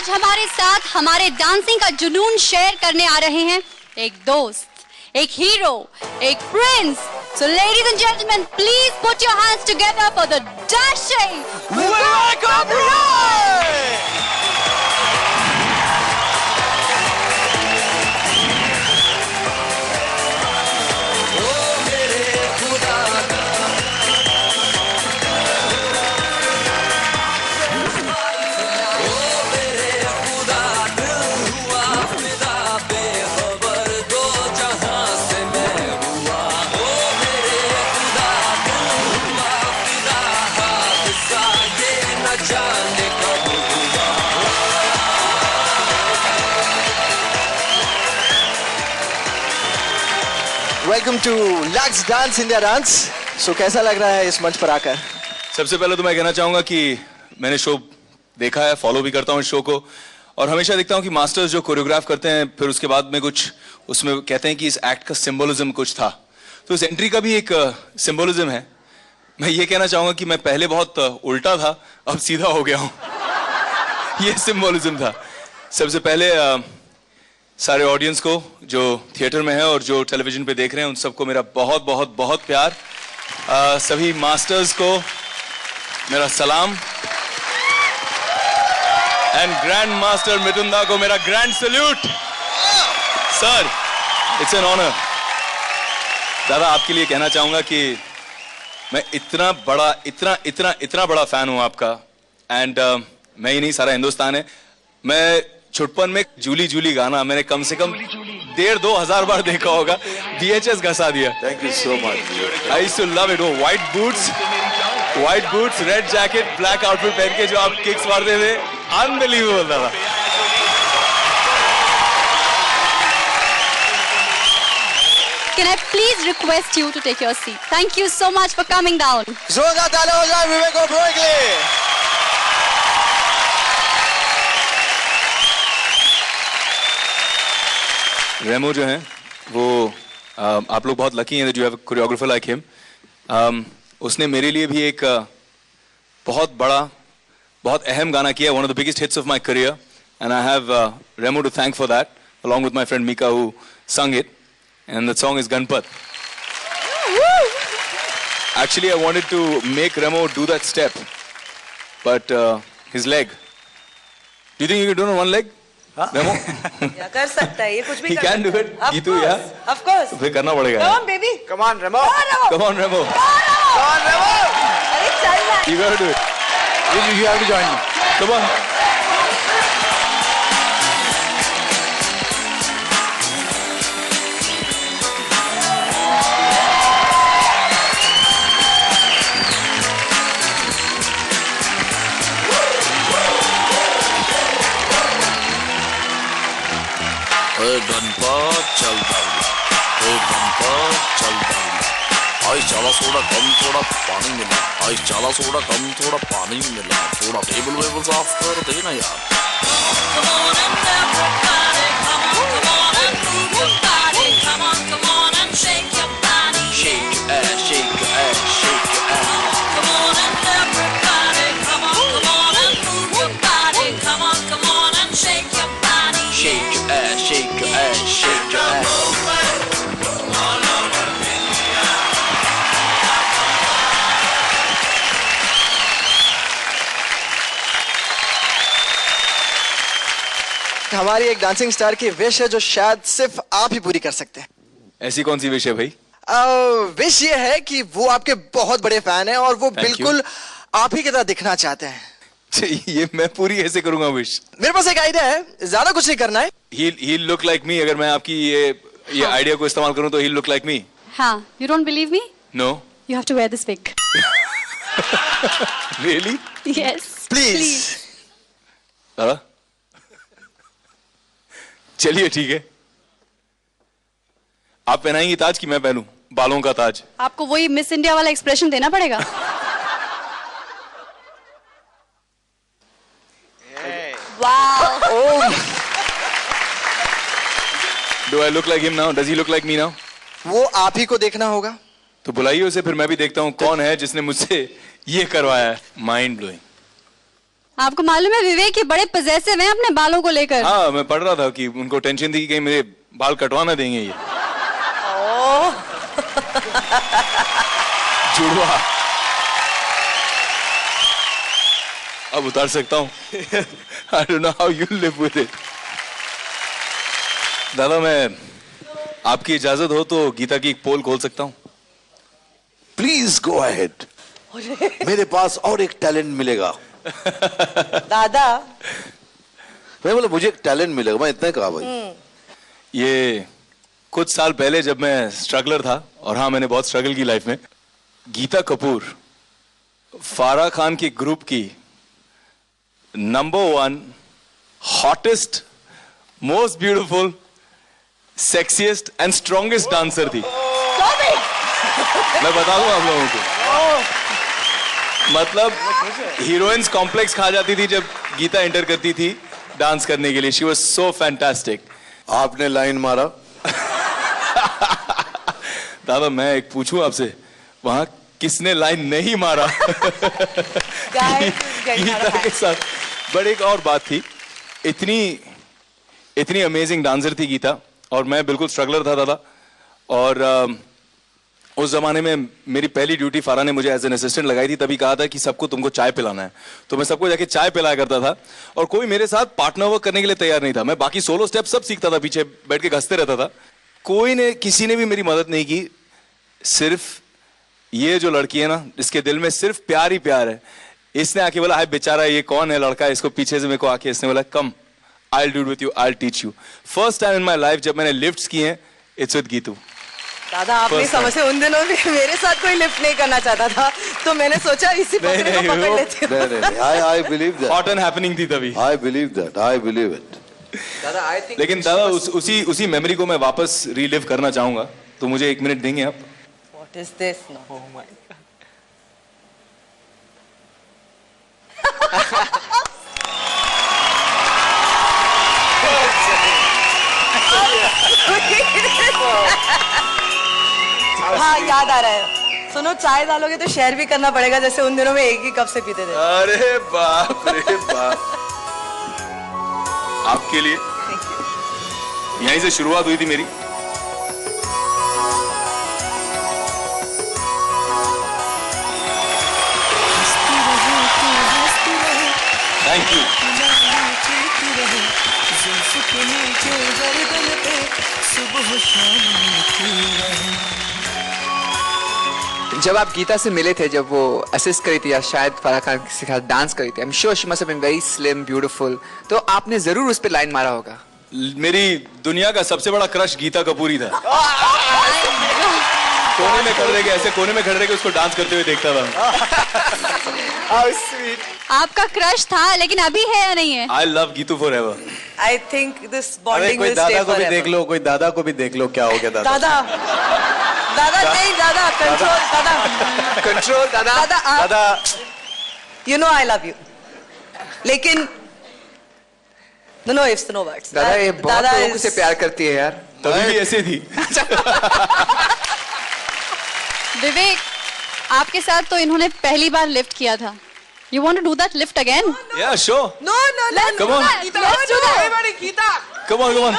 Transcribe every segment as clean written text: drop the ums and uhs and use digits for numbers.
आज हमारे साथ हमारे डांसिंग का जुनून शेयर करने आ रहे हैं एक दोस्त, एक हीरो, एक Prince. So ladies and gentlemen, please put your hands together for the dashing Vivek Oberoi! Welcome to Lux Dance India Dance. So कैसा लग रहा है इस मंच पर आकर? सबसे पहले तो मैं कहना चाहूंगा कि मैंने शो देखा है, फॉलो भी करता हूँ इस शो को, और हमेशा देखता हूँ कि मास्टर्स जो कोरियोग्राफ करते हैं फिर उसके बाद में कुछ उसमें कहते हैं कि इस एक्ट का सिंबोलिज्म कुछ था, तो इस एंट्री का भी एक सिंबोलिज्म है. मैं ये कहना चाहूंगा कि मैं पहले बहुत उल्टा था, अब सीधा हो गया हूँ. ये सिंबोलिज्म था. सबसे पहले सारे ऑडियंस को जो थिएटर में है और जो टेलीविजन पे देख रहे हैं उन सबको मेरा बहुत बहुत बहुत प्यार. सभी मास्टर्स को मेरा सलाम, एंड ग्रैंड मास्टर मिथुन को मेरा grand salute. Sir, it's an honour. दादा, आपके लिए कहना चाहूंगा कि मैं इतना बड़ा फैन हूं आपका, एंड मैं ही नहीं, सारा हिंदुस्तान है. मैं छुटपन में जूली जूली गाना मैंने कम से कम 1,500-2 हजार बार देखा होगा. VHS घसा दिया. Thank you so much. I used to love it. वो white boots, red jacket, black outfit पहन के जो आप किक्स मारते थे, अनबिलीवेबल था. Can I please request you to take your seat? Thank you so much for coming down. जोरदार तालियां हो जाए विवेक ओबेरॉय के लिए. रेमो जो है वो आप लोग बहुत लकी हैं that you have a choreographer like him. उसने मेरे लिए भी एक बहुत अहम गाना किया, one of the biggest hits of my career, and I have Remo to thank for that, along with my friend Mika who sung it, and the song is Ganpat. Actually, I wanted to make Remo do that step, but his leg. Do you think you can do it on one leg? Remo? क्या कर सकता है ये, कुछ भी He कर can do सकता it. है. ये तो यार. Of course. तो फिर करना पड़ेगा. Come on baby. Come on Remo. Come on Remo. Come on Remo. अरे चल ना. You gotta do it. You have to join me. Come on. Ganpat चलता आज చాలా सोडा कम थोड़ा पानी मिला, आज చాలా सोडा कम थोड़ा पानी मिला, थोड़ा टेबल वेबल साफ कर देना यार. Come on and everybody, come on and move your body, come on and shake your body, shake your ass, shake your ass, shake your ass. Come on and everybody, come on and move your body, come on and shake your body, shake your ass, shake your ass, shake your ass. हमारी एक dancing star की wish है जो शायद सिर्फ आप ही पूरी कर सकते हैं. ऐसी कौन सी विश है भाई? विश ये है कि वो आपके बहुत बड़े फैन हैं और वो बिल्कुल आप ही की तरह दिखना चाहते हैं. ये मैं पूरी ऐसे करूंगा विश? मेरे पास एक आइडिया है, ज्यादा कुछ नहीं करना है. He'll look like me. अगर मैं आपकी ये आइडिया को इस्तेमाल करूं तो he'll look like me. हाँ, you don't believe me? No. You have to wear this wig. Really? Yes. Please. दादा, चलिए ठीक है. आप पहनाएंगी ताज कि मैं पहनूं बालों का ताज? आपको वही मिस इंडिया वाला एक्सप्रेशन देना पड़ेगा. Wow. Oh. Do I look like him now? Does he look like me now? वो आप ही को देखना होगा. तो बुलाइए उसे, फिर मैं भी देखता हूं कौन है जिसने मुझसे ये करवाया है. Mind blowing. आपको मालूम है विवेक ये बड़े पजेसिव हैं अपने बालों को लेकर। हाँ, मैं पढ़ रहा था कि उनको टेंशन थी कि कहीं मेरे बाल कटवा ना देंगे ये। जुड़वा अब उतार सकता हूँ। I don't know how you live with it. दादा, मैं आपकी इजाजत हो तो गीता की एक पोल खोल सकता हूँ? Please go ahead. मेरे पास और एक टैलेंट मिलेगा। दादा मैं बोला मुझे एक टैलेंट मिलेगा, मैं इतना कहा भाई। ये कुछ साल पहले जब मैं स्ट्रगलर था, और हाँ मैंने बहुत स्ट्रगल की लाइफ में, गीता कपूर फारा खान की ग्रुप की number 1 hottest, most beautiful, sexiest and strongest dancer थी। मैं बता दूं आप लोगों को, मतलब हीरोइंस कॉम्प्लेक्स खा जाती थी जब गीता एंटर करती थी डांस करने के लिए। She was so fantastic. आपने लाइन मारा। दादा, मैं एक पूछूं आपसे, वहां किसने लाइन नहीं मारा? गीता के साथ। बट एक और बात थी, इतनी अमेजिंग डांसर थी गीता, और मैं बिल्कुल स्ट्रगलर था दादा। और उस जमाने में मेरी पहली ड्यूटी फारा ने मुझे एज एन असिस्टेंट लगाई थी। तभी कहा था कि सबको तुमको चाय पिलाना है, तो मैं सबको जाके चाय पिलाया करता था। और कोई मेरे साथ पार्टनर वर्क करने के लिए तैयार नहीं था। मैं बाकी सोलो स्टेप सब सीखता था, पीछे बैठ के घसते रहता था। किसी ने भी मेरी मदद नहीं की। सिर्फ ये जो लड़की है ना, इसके दिल में सिर्फ प्यार ही प्यार है। इसने आके बोला, हाय बेचारा ये कौन है लड़का, इसको पीछे से मेरे को आके इसने बोला, come I will do it with you, I will teach you. First time in my life जब मैंने लिफ्ट्स किए हैं, इट्स विद गीतू। दादा, आप नहीं समझते, उन दिनों भी मेरे साथ कोई लिफ्ट नहीं करना चाहता था, तो मैंने सोचा इसी पकड़ को पकड़ लेती हूँ। I believe that. Hot and happening थी तभी। I believe that. I believe it. दादा, I think लेकिन दादा उसी मेमोरी को मैं वापस रीलिव करना चाहूंगा, तो मुझे 1 मिनट देंगे आप? What is this now? Oh my God. हाँ, याद आ रहा है। सुनो, चाय डालोगे तो शेयर भी करना पड़ेगा, जैसे उन दिनों में एक ही कप से पीते थे। अरे बाप रे बाप। आपके लिए यहीं से शुरुआत हुई थी मेरी। Thank you. जब आप गीता से मिले थे, जब वो असिस्ट करी थी या शायद फराह खान के साथ डांस करी थी, I am sure she must have been very slim, beautiful, तो आपने जरूर उस पे लाइन मारा होगा। मेरी दुनिया का सबसे बड़ा क्रश गीता कपूर ही था। कोने में खड़े रह के, ऐसे कोने में खड़े रह के उसको डांस करते हुए देखता था। How sweet. आपका क्रश था, लेकिन अभी है या नहीं है? I love Geetu forever. I think this bonding कोई will दादा stay को भी forever. देख लो, कोई दादा को भी देख लो, क्या हो गया दादा? दादा, दादा नहीं, दादा कंट्रोल, दादा कंट्रोल, दादा, दादा, दादा, you know I love you, लेकिन no ifs no buts. दादा ये बहुत लोगों से प्यार करती है यार। तभी भी ऐसे थी। विवेक, आपके साथ तो इन्होंने पहली बार लिफ्ट किया था। You want to do that lift again? Yeah, sure. No, let's Come do on. that. Let's do that. Come on, come on.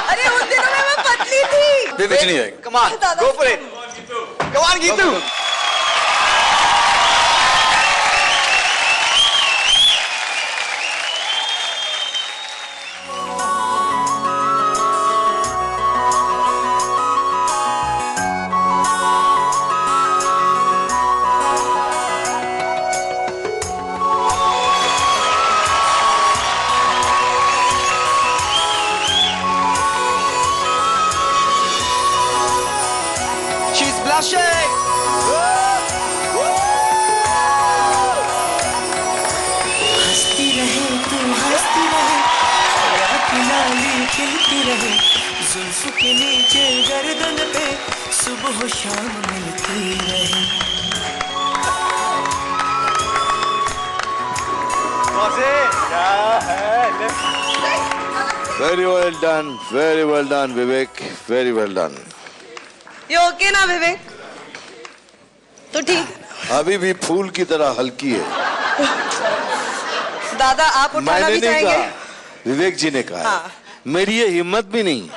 अरे उन दिनों में मैं पतली थी। कुछ नहीं है। Come on, go for it. Come on, Geetu. She's blushing. हंसती रहे तू हंसती रहे, रात लाली खिलती रहे, जुल्फ के नीचे गर्दन पे सुबह शाम मिलती रहे। Very well done, Vivek. Very well done. ये ओके ना विवेक? तो ठीक। अभी भी फूल की तरह हल्की है। दादा आप उठाना भी चाहेंगे? विवेक जी ने कहा। हाँ। मेरी ये हिम्मत भी नहीं।